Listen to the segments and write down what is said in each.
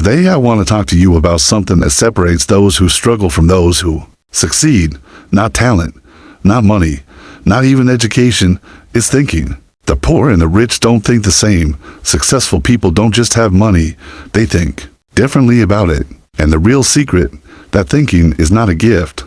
Today I want to talk to you about something that separates those who struggle from those who succeed. Not talent, not money, not even education. It's thinking. The poor and the rich don't think the same. Successful people don't just have money, they think differently about it. And the real secret, that thinking is not a gift,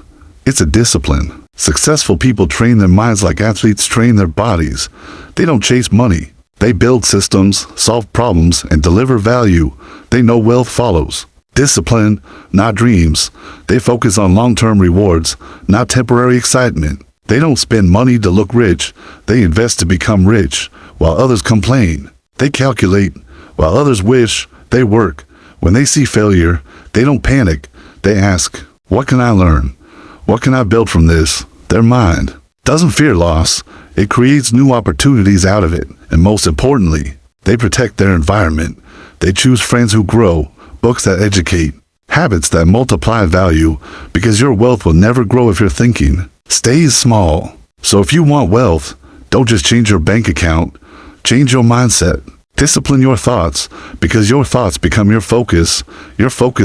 it's a discipline. Successful people train their minds like athletes train their bodies. They don't chase money. They build systems, solve problems, and deliver value. They know wealth follows discipline, not dreams. They focus on long-term rewards, not temporary excitement. They don't spend money to look rich. They invest to become rich, while others complain. They calculate, while others wish. They work. When they see failure, they don't panic. They ask, what can I learn? What can I build from this? Their mind doesn't fear loss. It creates new opportunities out of it. And most importantly, they protect their environment. They choose friends who grow, books that educate, habits that multiply value, because your wealth will never grow if your thinking stays small. So if you want wealth, don't just change your bank account, change your mindset. Discipline your thoughts, because your thoughts become your focus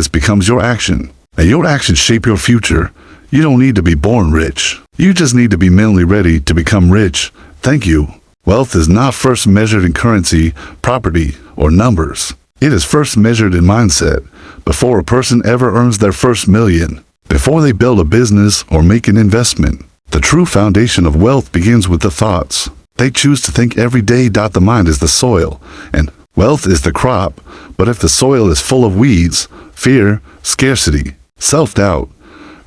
becomes your action, and your actions shape your future. You don't need to be born rich. You just need to be mentally ready to become rich. Thank you. Wealth is not first measured in currency, property, or numbers. It is first measured in mindset. Before a person ever earns their first million, before they build a business or make an investment, the true foundation of wealth begins with the thoughts. They choose to think every day. The mind is the soil, and wealth is the crop. But if the soil is full of weeds, fear, scarcity, self-doubt,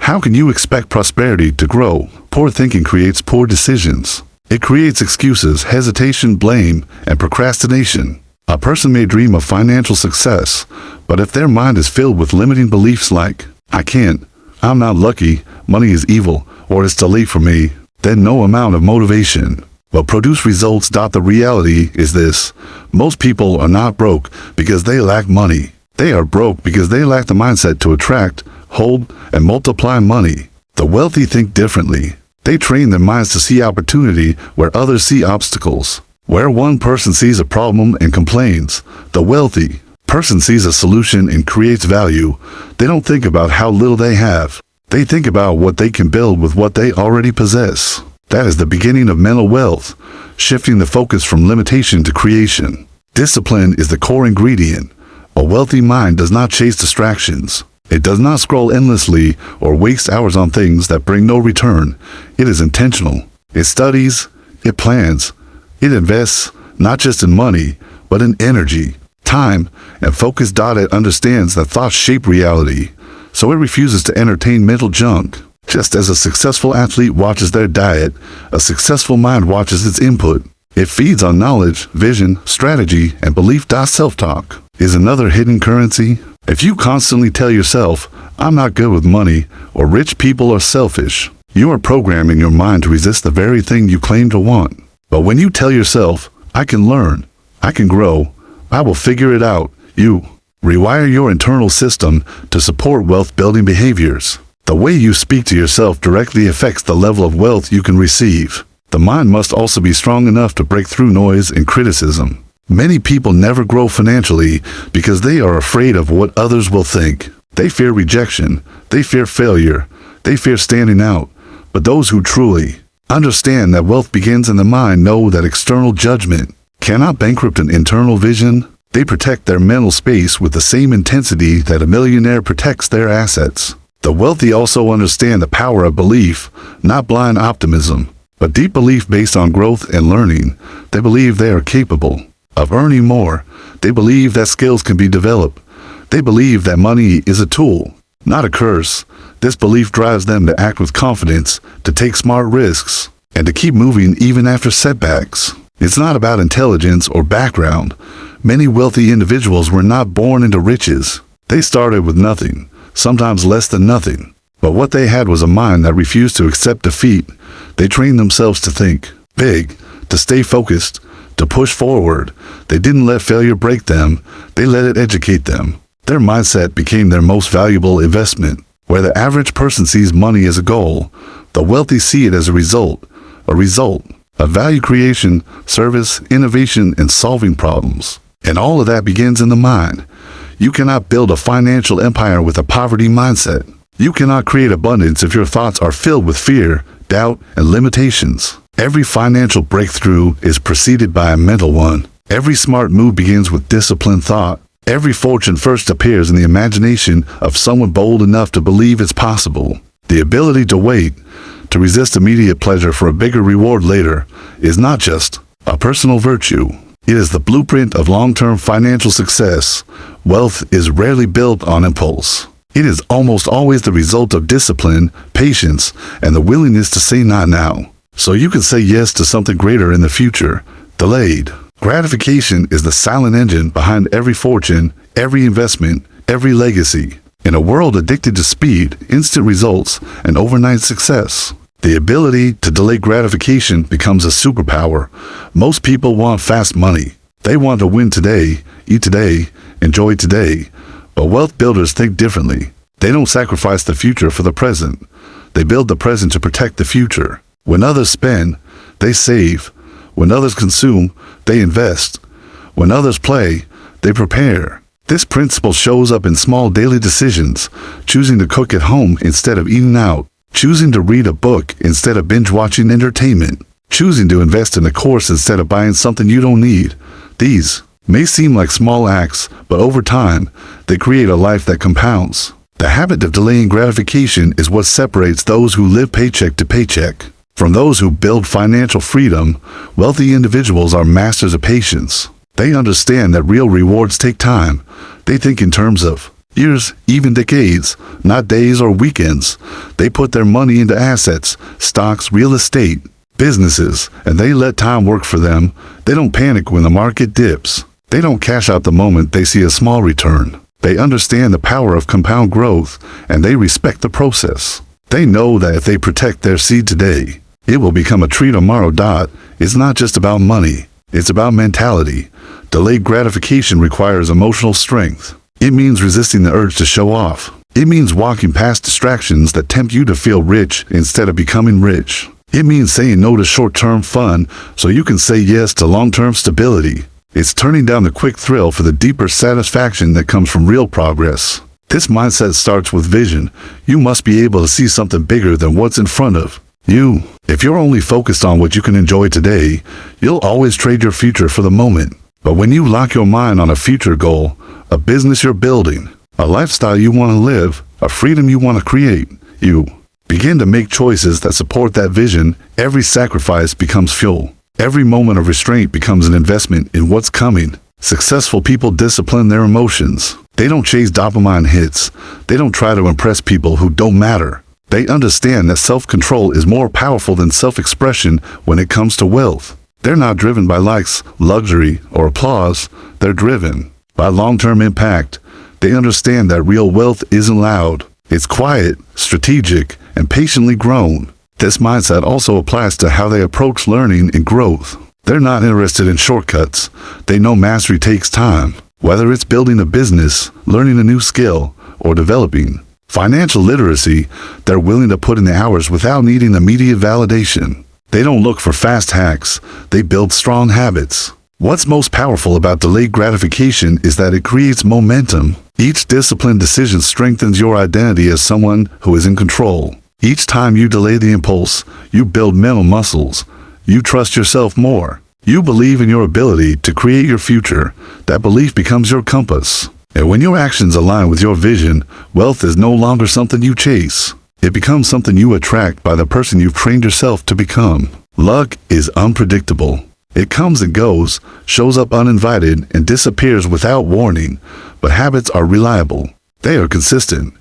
how can you expect prosperity to grow? Poor thinking creates poor decisions. It creates excuses, hesitation, blame, and procrastination. A person may dream of financial success, but if their mind is filled with limiting beliefs like, I can't, I'm not lucky, money is evil, or it's too late for me, then no amount of motivation will produce results. The reality is this: most people are not broke because they lack money. They are broke because they lack the mindset to attract, hold, and multiply money. The wealthy think differently. They train their minds to see opportunity where others see obstacles. Where one person sees a problem and complains, the wealthy person sees a solution and creates value. They don't think about how little they have. They think about what they can build with what they already possess. That is the beginning of mental wealth, shifting the focus from limitation to creation. Discipline is the core ingredient. A wealthy mind does not chase distractions. It does not scroll endlessly or waste hours on things that bring no return. It is intentional. It studies, it plans, it invests not just in money, but in energy, time, and focus. It understands that thoughts shape reality, so it refuses to entertain mental junk. Just as a successful athlete watches their diet, a successful mind watches its input. It feeds on knowledge, vision, strategy, and belief. Self-talk is another hidden currency. If you constantly tell yourself, I'm not good with money, or rich people are selfish, you are programming your mind to resist the very thing you claim to want. But when you tell yourself, I can learn, I can grow, I will figure it out, you rewire your internal system to support wealth-building behaviors. The way you speak to yourself directly affects the level of wealth you can receive. The mind must also be strong enough to break through noise and criticism. Many people never grow financially because they are afraid of what others will think. They fear rejection, they fear failure, they fear standing out. But those who truly understand that wealth begins in the mind know that external judgment cannot bankrupt an internal vision. They protect their mental space with the same intensity that a millionaire protects their assets. The wealthy also understand the power of belief, not blind optimism, but deep belief based on growth and learning. They believe they are capable of earning more. They believe that skills can be developed. They believe that money is a tool, not a curse. This belief drives them to act with confidence, to take smart risks, and to keep moving even after setbacks. It's not about intelligence or background. Many wealthy individuals were not born into riches. They started with nothing, sometimes less than nothing. But what they had was a mind that refused to accept defeat. They trained themselves to think big, to stay focused, to push forward. They didn't let failure break them, they let it educate them. Their mindset became their most valuable investment. Where the average person sees money as a goal, the wealthy see it as a result of value creation, service, innovation, and solving problems. And all of that begins in the mind. You cannot build a financial empire with a poverty mindset. You cannot create abundance if your thoughts are filled with fear, doubt, and limitations. Every financial breakthrough is preceded by a mental one. Every smart move begins with disciplined thought. Every fortune first appears in the imagination of someone bold enough to believe it's possible. The ability to wait, to resist immediate pleasure for a bigger reward later, is not just a personal virtue. It is the blueprint of long-term financial success. Wealth is rarely built on impulse. It is almost always the result of discipline, patience, and the willingness to say not now, so you can say yes to something greater in the future. Delayed gratification is the silent engine behind every fortune, every investment, every legacy. In a world addicted to speed, instant results, and overnight success, the ability to delay gratification becomes a superpower. Most people want fast money. They want to win today, eat today, enjoy today. But wealth builders think differently. They don't sacrifice the future for the present. They build the present to protect the future. When others spend, they save. When others consume, they invest. When others play, they prepare. This principle shows up in small daily decisions: choosing to cook at home instead of eating out, choosing to read a book instead of binge-watching entertainment, choosing to invest in a course instead of buying something you don't need. These may seem like small acts, but over time, they create a life that compounds. The habit of delaying gratification is what separates those who live paycheck to paycheck from those who build financial freedom. Wealthy individuals are masters of patience. They understand that real rewards take time. They think in terms of years, even decades, not days or weekends. They put their money into assets, stocks, real estate, businesses, and they let time work for them. They don't panic when the market dips. They don't cash out the moment they see a small return. They understand the power of compound growth, and they respect the process. They know that if they protect their seed today, it will become a tree tomorrow. It's not just about money. It's about mentality. Delayed gratification requires emotional strength. It means resisting the urge to show off. It means walking past distractions that tempt you to feel rich instead of becoming rich. It means saying no to short-term fun so you can say yes to long-term stability. It's turning down the quick thrill for the deeper satisfaction that comes from real progress. This mindset starts with vision. You must be able to see something bigger than what's in front of you. If you're only focused on what you can enjoy today, you'll always trade your future for the moment. But when you lock your mind on a future goal, a business you're building, a lifestyle you want to live, a freedom you want to create, you begin to make choices that support that vision. Every sacrifice becomes fuel. Every moment of restraint becomes an investment in what's coming. Successful people discipline their emotions. They don't chase dopamine hits. They don't try to impress people who don't matter. They understand that self-control is more powerful than self-expression when it comes to wealth. They're not driven by likes, luxury, or applause. They're driven by long-term impact. They understand that real wealth isn't loud. It's quiet, strategic, and patiently grown. This mindset also applies to how they approach learning and growth. They're not interested in shortcuts. They know mastery takes time. Whether it's building a business, learning a new skill, or developing financial literacy, they're willing to put in the hours without needing immediate validation. They don't look for fast hacks. They build strong habits. What's most powerful about delayed gratification is that it creates momentum. Each disciplined decision strengthens your identity as someone who is in control. Each time you delay the impulse, you build mental muscles. You trust yourself more. You believe in your ability to create your future. That belief becomes your compass. And when your actions align with your vision, wealth is no longer something you chase. It becomes something you attract by the person you've trained yourself to become. Luck is unpredictable. It comes and goes, shows up uninvited, and disappears without warning. But habits are reliable. They are consistent.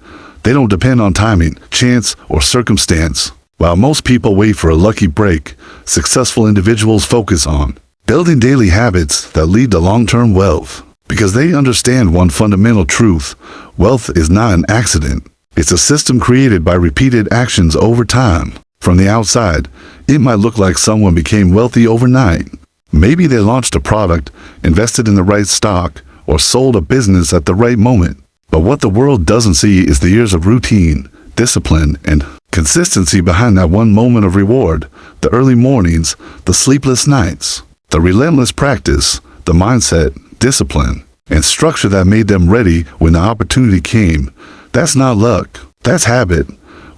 They don't depend on timing, chance, or circumstance. While most people wait for a lucky break, successful individuals focus on building daily habits that lead to long-term wealth. Because they understand one fundamental truth: wealth is not an accident. It's a system created by repeated actions over time. From the outside, it might look like someone became wealthy overnight. Maybe they launched a product, invested in the right stock, or sold a business at the right moment. But what the world doesn't see is the years of routine, discipline, and consistency behind that one moment of reward. The early mornings, the sleepless nights, the relentless practice, the mindset, discipline. and structure that made them ready when the opportunity came. That's not luck. That's habit.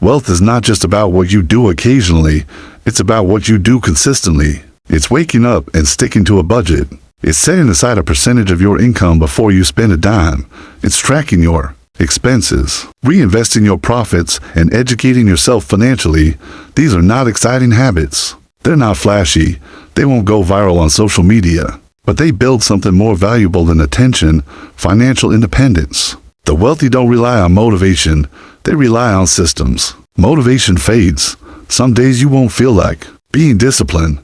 Wealth is not just about what you do occasionally. It's about what you do consistently. It's waking up and sticking to a budget. It's setting aside a percentage of your income before you spend a dime. It's tracking your expenses, reinvesting your profits, and educating yourself financially. These are not exciting habits. They're not flashy. They won't go viral on social media. But they build something more valuable than attention: financial independence. The wealthy don't rely on motivation. They rely on systems. Motivation fades. Some days you won't feel like being disciplined.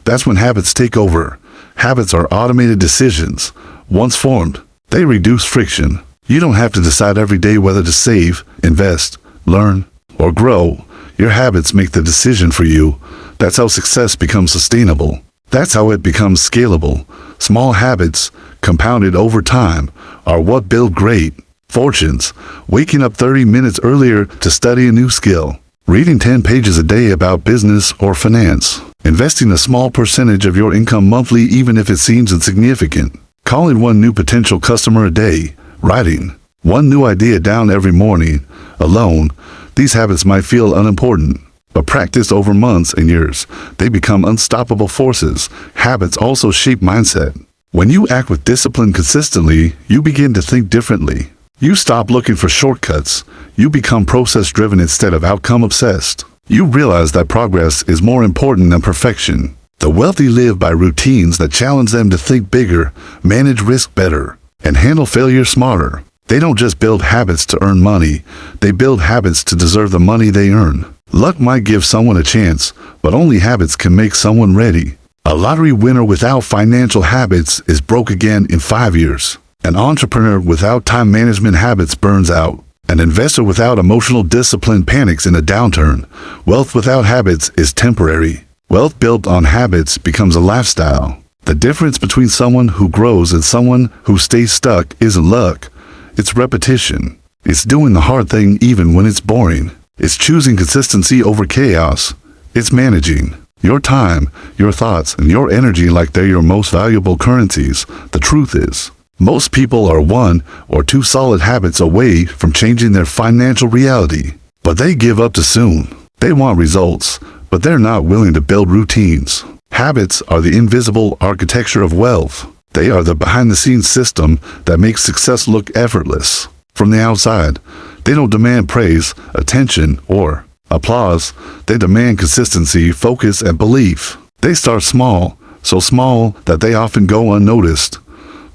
That's when habits take over. Habits are automated decisions. Once formed, they reduce friction. You don't have to decide every day whether to save, invest, learn, or grow. Your habits make the decision for you. That's how success becomes sustainable. That's how it becomes scalable. Small habits, compounded over time, are what build great fortunes. Waking up 30 minutes earlier to study a new skill. Reading 10 pages a day about business or finance. Investing a small percentage of your income monthly even if it seems insignificant. Calling one new potential customer a day. Writing one new idea down every morning. Alone, these habits might feel unimportant, but practiced over months and years, they become unstoppable forces. Habits also shape mindset. When you act with discipline consistently, you begin to think differently. You stop looking for shortcuts. You become process-driven instead of outcome-obsessed. You realize that progress is more important than perfection. The wealthy live by routines that challenge them to think bigger, manage risk better, and handle failure smarter. They don't just build habits to earn money. They build habits to deserve the money they earn. Luck might give someone a chance, but only habits can make someone ready. A lottery winner without financial habits is broke again in 5 years. An entrepreneur without time management habits burns out. An investor without emotional discipline panics in a downturn. Wealth without habits is temporary. Wealth built on habits becomes a lifestyle. The difference between someone who grows and someone who stays stuck isn't luck. It's repetition. It's doing the hard thing even when it's boring. It's choosing consistency over chaos. It's managing your time, your thoughts, and your energy like they're your most valuable currencies. The truth is, most people are 1 or 2 solid habits away from changing their financial reality, but they give up too soon. They want results, but they're not willing to build routines. Habits are the invisible architecture of wealth. They are the behind-the-scenes system that makes success look effortless. From the outside, they don't demand praise, attention, or applause. They demand consistency, focus, and belief. They start small, so small that they often go unnoticed.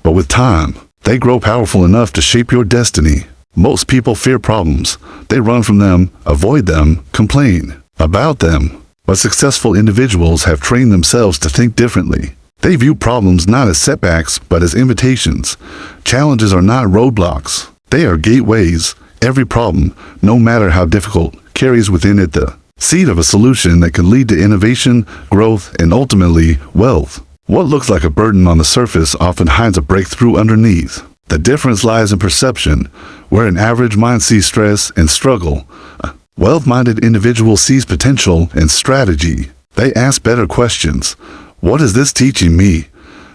But with time, they grow powerful enough to shape your destiny. Most people fear problems. They run from them, avoid them, complain about them. But successful individuals have trained themselves to think differently. They view problems not as setbacks, but as invitations. Challenges are not roadblocks. They are gateways. Every problem, no matter how difficult, carries within it the seed of a solution that can lead to innovation, growth, and ultimately, wealth. What looks like a burden on the surface often hides a breakthrough underneath. The difference lies in perception. Where an average mind sees stress and struggle, a wealth-minded individual sees potential and strategy. They ask better questions. What is this teaching me?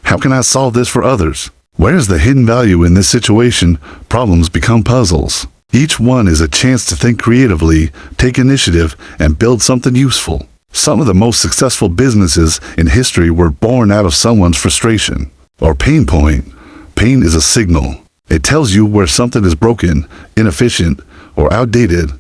How can I solve this for others? Where is the hidden value in this situation? Problems become puzzles. Each one is a chance to think creatively, take initiative, and build something useful. Some of the most successful businesses in history were born out of someone's frustration or pain point. Pain is a signal. It tells you where something is broken, inefficient, or outdated.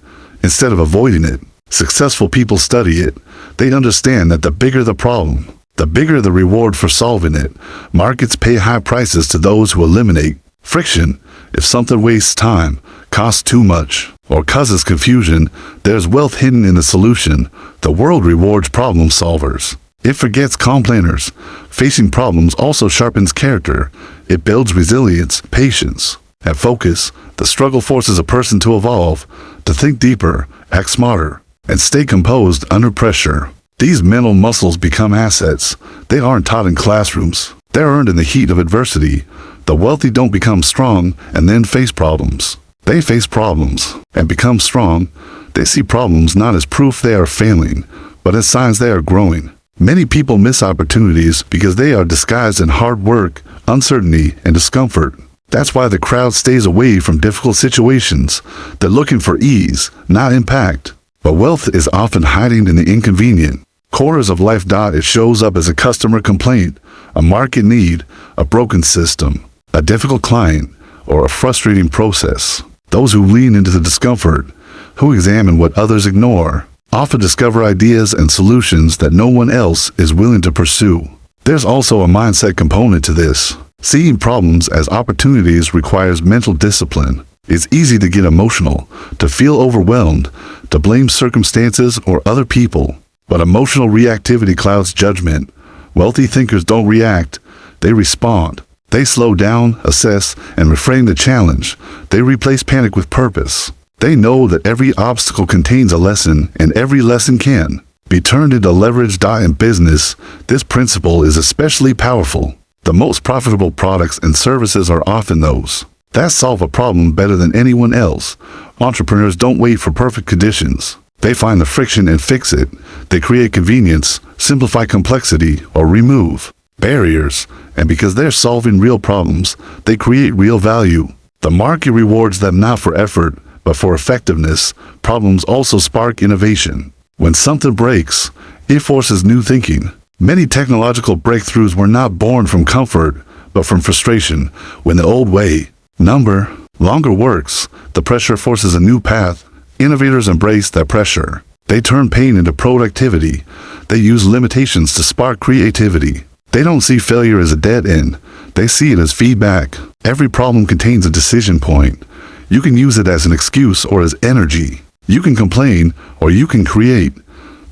Instead of avoiding it, successful people study it. They understand that the bigger the problem, the bigger the reward for solving it. Markets pay high prices to those who eliminate friction. If something wastes time, costs too much, or causes confusion, there's wealth hidden in the solution. The world rewards problem solvers. It forgets complainers. Facing problems also sharpens character. It builds resilience, patience, and focus. The struggle forces a person to evolve, to think deeper, act smarter, and stay composed under pressure. These mental muscles become assets. They aren't taught in classrooms. They're earned in the heat of adversity. The wealthy don't become strong and then face problems. They face problems and become strong. They see problems not as proof they are failing, but as signs they are growing. Many people miss opportunities because they are disguised in hard work, uncertainty, and discomfort. That's why the crowd stays away from difficult situations. They're looking for ease, not impact. But wealth is often hiding in the inconvenient corners of life. It shows up as a customer complaint, a market need, a broken system, a difficult client, or a frustrating process. Those who lean into the discomfort, who examine what others ignore, often discover ideas and solutions that no one else is willing to pursue. There's also a mindset component to this. Seeing problems as opportunities requires mental discipline. It's easy to get emotional, to feel overwhelmed, to blame circumstances or other people. But emotional reactivity clouds judgment. Wealthy thinkers don't react, they respond. They slow down, assess, and reframe the challenge. They replace panic with purpose. They know that every obstacle contains a lesson, and every lesson can be turned into leverage. In business, this principle is especially powerful. The most profitable products and services are often those that solve a problem better than anyone else. Entrepreneurs don't wait for perfect conditions. They find the friction and fix it. They create convenience, simplify complexity, or remove barriers. And because they're solving real problems, they create real value. The market rewards them not for effort, but for effectiveness. Problems also spark innovation. When something breaks, it forces new thinking. Many technological breakthroughs were not born from comfort, but from frustration. When the old way, longer works, the pressure forces a new path. Innovators embrace that pressure. They turn pain into productivity. They use limitations to spark creativity. They don't see failure as a dead end. They see it as feedback. Every problem contains a decision point. You can use it as an excuse or as energy. You can complain or you can create.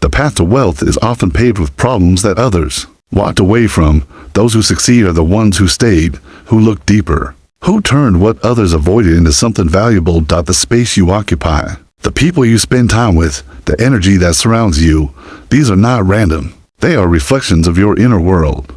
The path to wealth is often paved with problems that others walked away from. Those who succeed are the ones who stayed, who looked deeper, who turned what others avoided into something valuable. The space you occupy, the people you spend time with, the energy that surrounds you, these are not random. They are reflections of your inner world.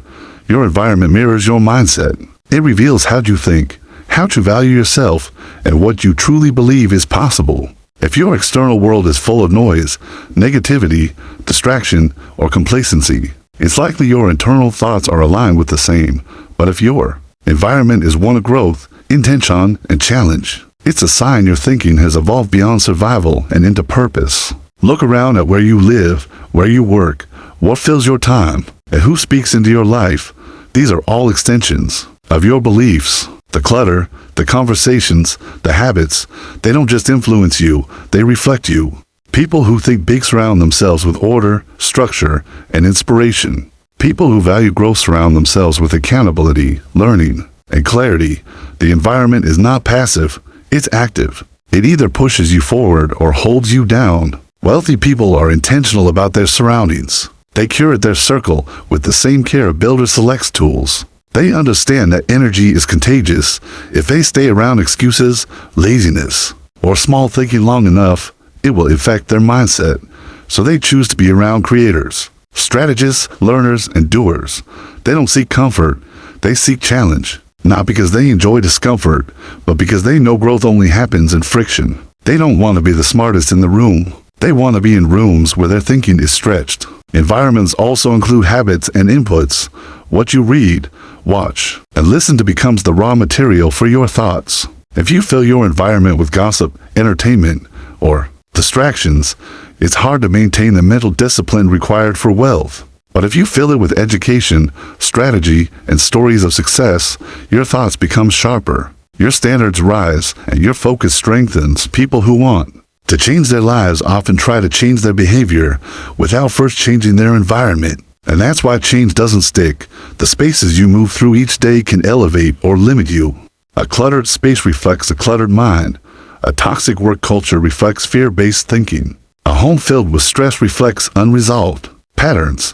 Your environment mirrors your mindset. It reveals how you think, how to value yourself, and what you truly believe is possible. If your external world is full of noise, negativity, distraction, or complacency, it's likely your internal thoughts are aligned with the same. But if your environment is one of growth, intention, and challenge, it's a sign your thinking has evolved beyond survival and into purpose. Look around at where you live, where you work, what fills your time, and who speaks into your life. These are all extensions of your beliefs. The clutter, the conversations, the habits, they don't just influence you, they reflect you. People who think big surround themselves with order, structure, and inspiration. People who value growth surround themselves with accountability, learning, and clarity. The environment is not passive, it's active. It either pushes you forward or holds you down. Wealthy people are intentional about their surroundings. They curate their circle with the same care a builder selects tools. They understand that energy is contagious. If they stay around excuses, laziness, or small thinking long enough, it will affect their mindset. So they choose to be around creators, strategists, learners, and doers. They don't seek comfort, they seek challenge. Not because they enjoy discomfort, but because they know growth only happens in friction. They don't want to be the smartest in the room. They want to be in rooms where their thinking is stretched. Environments also include habits and inputs. What you read, watch, and listen to becomes the raw material for your thoughts. If you fill your environment with gossip, entertainment, or distractions, it's hard to maintain the mental discipline required for wealth. But if you fill it with education, strategy, and stories of success, your thoughts become sharper. Your standards rise, and your focus strengthens. People who want to change their lives often try to change their behavior without first changing their environment. And that's why change doesn't stick. The spaces you move through each day can elevate or limit you. A cluttered space reflects a cluttered mind. A toxic work culture reflects fear-based thinking. A home filled with stress reflects unresolved patterns.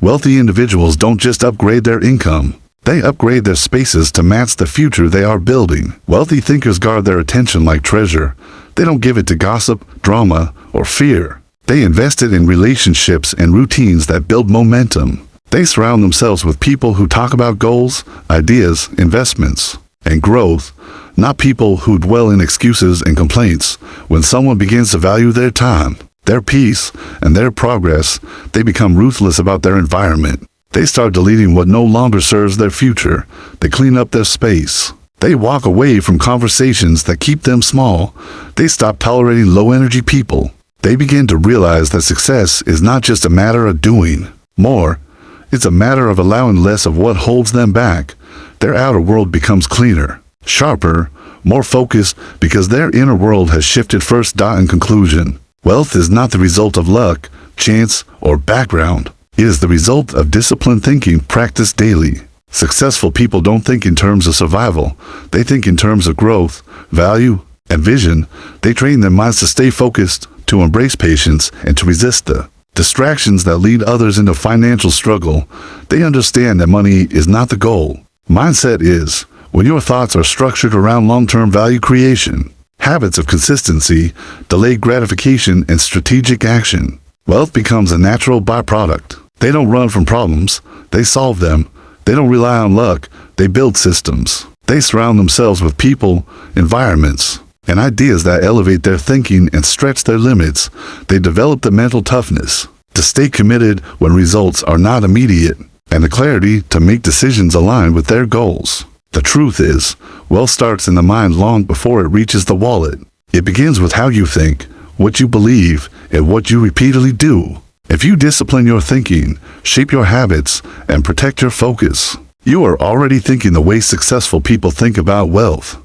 Wealthy individuals don't just upgrade their income. They upgrade their spaces to match the future they are building. Wealthy thinkers guard their attention like treasure. They don't give it to gossip, drama, or fear. They invest it in relationships and routines that build momentum. They surround themselves with people who talk about goals, ideas, investments, and growth, not people who dwell in excuses and complaints. When someone begins to value their time, their peace, and their progress, they become ruthless about their environment. They start deleting what no longer serves their future. They clean up their space. They walk away from conversations that keep them small. They stop tolerating low-energy people. They begin to realize that success is not just a matter of doing more. It's a matter of allowing less of what holds them back. Their outer world becomes cleaner, sharper, more focused because their inner world has shifted first. In conclusion, wealth is not the result of luck, chance, or background. It is the result of disciplined thinking practiced daily. Successful people don't think in terms of survival. They think in terms of growth, value, and vision. They train their minds to stay focused, to embrace patience, and to resist the distractions that lead others into financial struggle. They understand that money is not the goal. Mindset is. When your thoughts are structured around long-term value creation, habits of consistency, delayed gratification, and strategic action, wealth becomes a natural byproduct. They don't run from problems. They solve them. They don't rely on luck. They build systems. They surround themselves with people, environments, and ideas that elevate their thinking and stretch their limits. They develop the mental toughness to stay committed when results are not immediate, and the clarity to make decisions aligned with their goals. The truth is, wealth starts in the mind long before it reaches the wallet. It begins with how you think, what you believe, and what you repeatedly do. If you discipline your thinking, shape your habits, and protect your focus, you are already thinking the way successful people think about wealth.